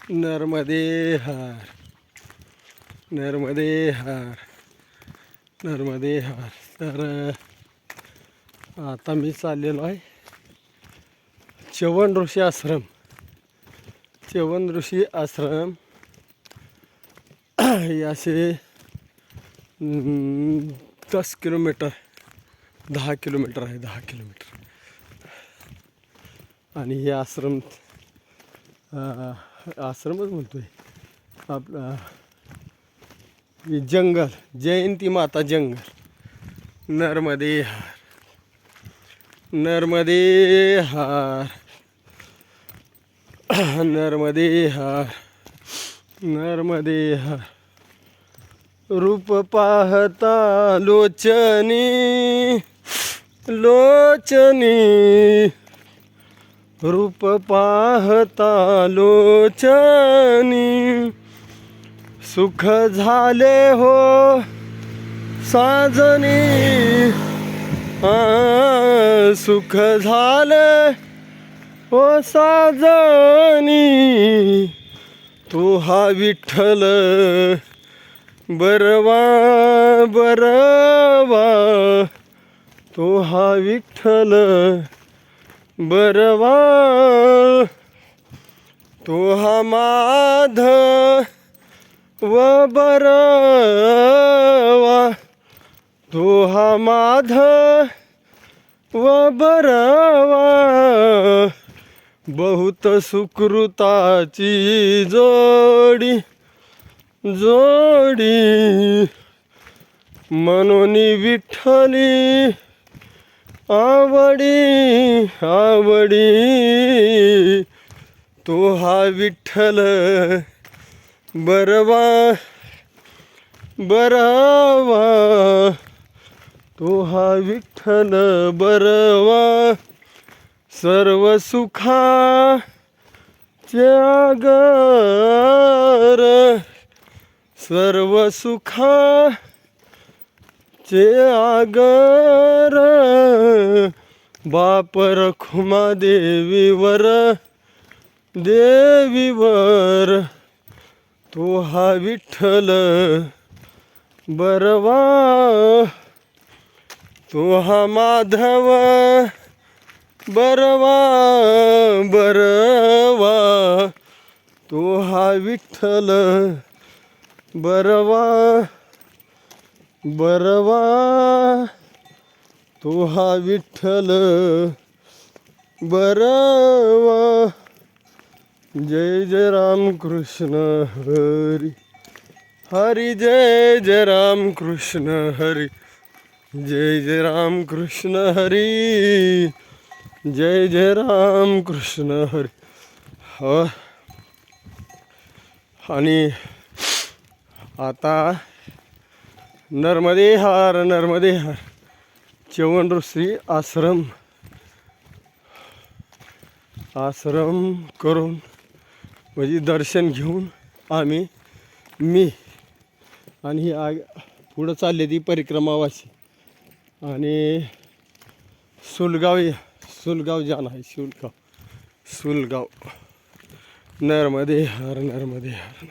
नर्मदे हर, नर्मदे हर, नर्मदे हर. तर आता मी चाललेलो आहे च्यवन ऋषी आश्रम. च्यवन ऋषी आश्रम हे असे 10 किलोमीटर 10 किलोमीटर आहे, 10 किलोमीटर. आणि हे आश्रमच म्हणतोय आपला जंगल, जयंती माता जंगल. नर्मदे हार, नर्मदे हार, नर्मदे हार, नर्मदे हार. रूप पाहता लोचनी, लोचनी, रूप पाहता लोचनी. सुख झाले हो साजनी, सुख झाले हो साजनी. तू हा विठ्ठल बरवा बरवा, तो हा विठ्ठल बरवा. तो हा माधव बरवा, तो हा माधव बरवा. बहुत सुकृताची जोडी, जोडी मनोनी विठ्ठली आवडी, आवडी. तो हा विठ्ठल बरवा बरवा, तो हा विठ्ठल बरवा. सर्व सुखाचे आगर, सर्व सुखाचे आगर. बाप रखुमा देवीवर, देवीवर. तो हा विठ्ठल बरवा, तो हा माधव बरवा बरवा. तो हा विठ्ठल बरवा बरवा, तो हा विठ्ठल बरवा. जय जय राम कृष्ण हरी, हरी जय जय राम कृष्ण हरी, जय जय राम कृष्ण हरी, जय जय राम कृष्ण हरी. आणि आता नर्मदे हार, नर्मदे हार. च्यवन ऋषी आश्रम करून म्हणजे दर्शन घेऊन मी आणि ही पुढं चालली ती परिक्रमावासी. आणि सुलगाव जाणं आहे, सुलगाव. नर्मदे हर, नर्मदे हर.